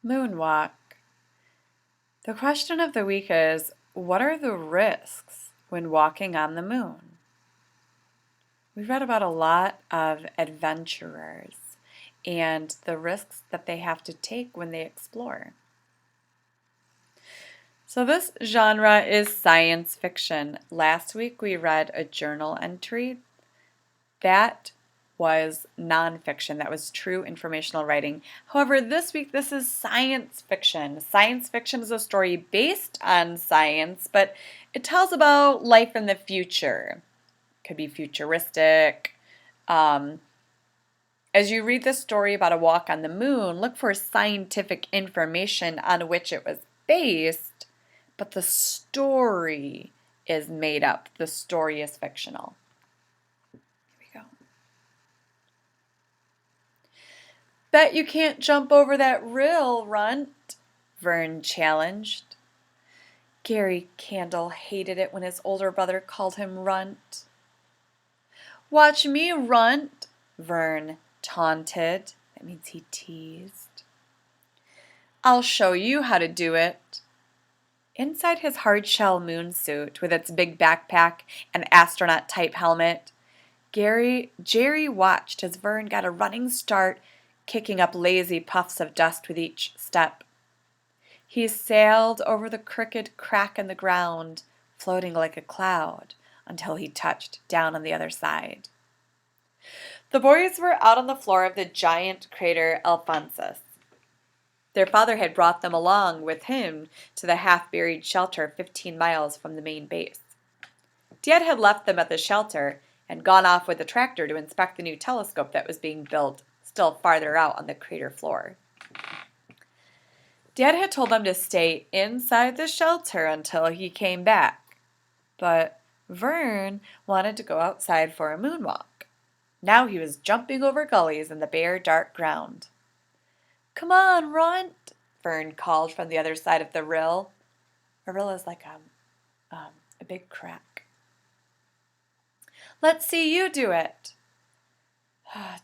Moonwalk. The question of the week is, what are the risks when walking on the moon? We've read about a lot of adventurers and the risks that they have to take when they explore. So this genre is science fiction. Last week we read a journal entry that was nonfiction. That was true informational writing. However, this week this is science fiction. Science fiction is a story based on science, but it tells about life in the future. It could be futuristic. As you read this story about a walk on the moon, look for scientific information on which it was based, but the story is made up. The story is fictional. Bet you can't jump over that rill, Runt, Vern challenged. Gary Candle hated it when his older brother called him Runt. Watch me, Runt, Vern taunted. That means he teased. I'll show you how to do it. Inside his hard-shell moon suit with its big backpack and astronaut-type helmet, Jerry watched as Vern got a running start, kicking up lazy puffs of dust with each step. He sailed over the crooked crack in the ground, floating like a cloud, until he touched down on the other side. The boys were out on the floor of the giant crater Alphonsus. Their father had brought them along with him to the half-buried shelter 15 miles from the main base. Dad had left them at the shelter and gone off with the tractor to inspect the new telescope that was being built still farther out on the crater floor. Dad had told them to stay inside the shelter until he came back, but Vern wanted to go outside for a moonwalk. Now he was jumping over gullies in the bare, dark ground. Come on, Runt, Vern called from the other side of the rill. A rill is like a big crack. Let's see you do it.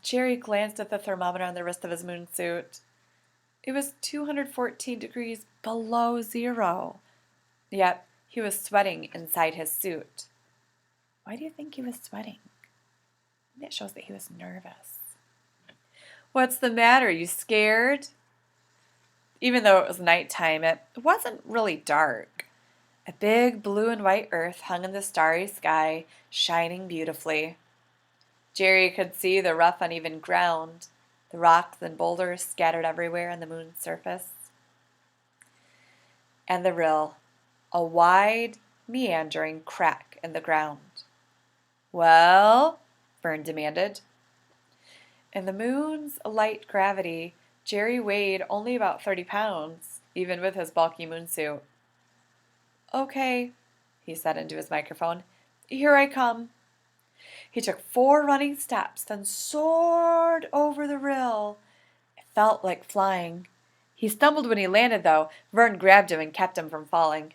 Jerry glanced at the thermometer on the wrist of his moon suit. It was 214 degrees below zero. Yet he was sweating inside his suit. Why do you think he was sweating? That shows that he was nervous. What's the matter? You scared? Even though it was nighttime, it wasn't really dark. A big blue and white earth hung in the starry sky, shining beautifully. Jerry could see the rough, uneven ground, the rocks and boulders scattered everywhere on the moon's surface. And the rill, a wide, meandering crack in the ground. Well, Vern demanded. In the moon's light gravity, Jerry weighed only about 30 pounds, even with his bulky moon suit. Okay, he said into his microphone. Here I come. He took 4 running steps, then soared over the rill. It felt like flying. He stumbled when he landed, though. Vern grabbed him and kept him from falling.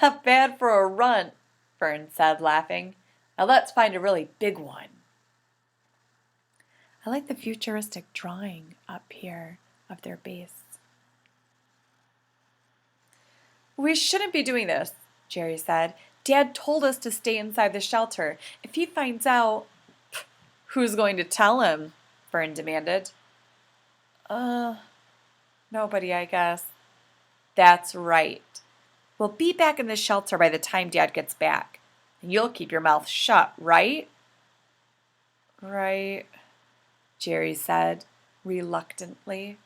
Not bad for a runt, Vern said, laughing. Now let's find a really big one. I like the futuristic drawing up here of their base. We shouldn't be doing this, Jerry said. Dad told us to stay inside the shelter. If he finds out... Who's going to tell him? Vern demanded. Nobody, I guess. That's right. We'll be back in the shelter by the time Dad gets back. And you'll keep your mouth shut, right? Right, Jerry said, reluctantly.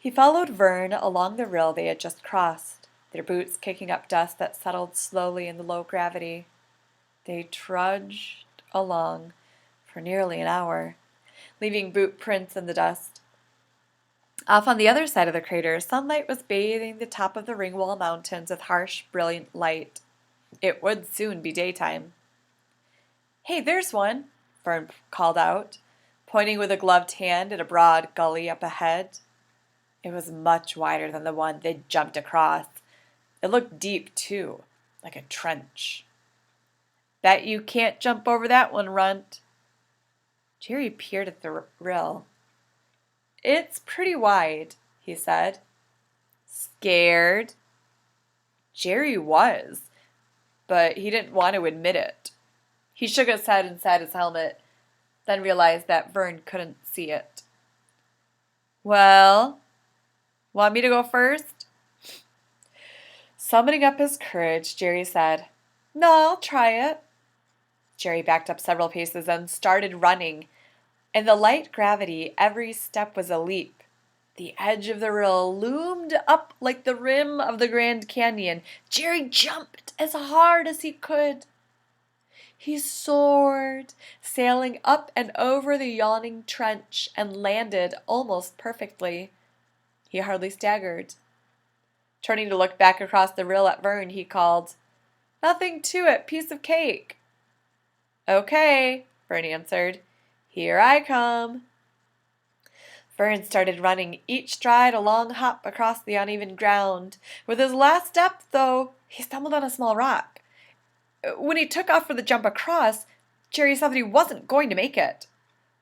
He followed Vern along the rill they had just crossed, their boots kicking up dust that settled slowly in the low gravity. They trudged along for nearly an hour, leaving boot prints in the dust. Off on the other side of the crater, sunlight was bathing the top of the Ringwall Mountains with harsh, brilliant light. It would soon be daytime. Hey, there's one, Vern called out, pointing with a gloved hand at a broad gully up ahead. It was much wider than the one they'd jumped across. It looked deep, too, like a trench. Bet you can't jump over that one, Runt. Jerry peered at the rill. It's pretty wide, he said. Scared? Jerry was, but he didn't want to admit it. He shook his head inside his helmet, then realized that Vern couldn't see it. Well, want me to go first? Summoning up his courage, Jerry said, No, I'll try it. Jerry backed up several paces and started running. In the light gravity, every step was a leap. The edge of the rill loomed up like the rim of the Grand Canyon. Jerry jumped as hard as he could. He soared, sailing up and over the yawning trench, and landed almost perfectly. He hardly staggered. Turning to look back across the rill at Vern, he called, Nothing to it, piece of cake. Okay, Vern answered. Here I come. Vern started running, each stride a long hop across the uneven ground. With his last step, though, he stumbled on a small rock. When he took off for the jump across, Jerry saw that he wasn't going to make it.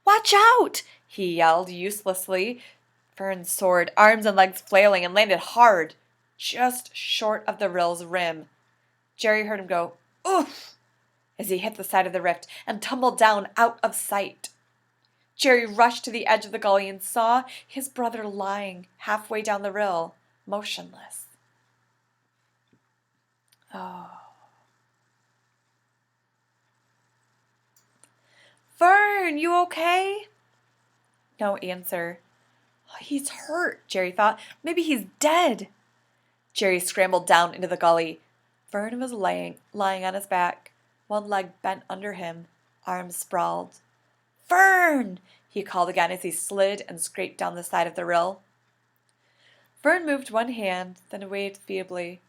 Watch out! He yelled uselessly. Vern soared, arms and legs flailing, and landed hard, just short of the rill's rim. Jerry heard him go, Oof! As he hit the side of the rift and tumbled down out of sight. Jerry rushed to the edge of the gully and saw his brother lying halfway down the rill, motionless. Oh. Vern, you okay? No answer. He's hurt, Jerry thought. Maybe he's dead. Jerry scrambled down into the gully. Vern was lying on his back, one leg bent under him, arms sprawled. Vern! He called again as he slid and scraped down the side of the rill. Vern moved one hand, then waved feebly.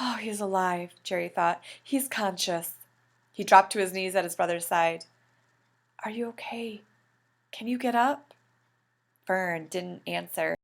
Oh, he's alive, Jerry thought. He's conscious. He dropped to his knees at his brother's side. Are you okay? Can you get up? Vern didn't answer.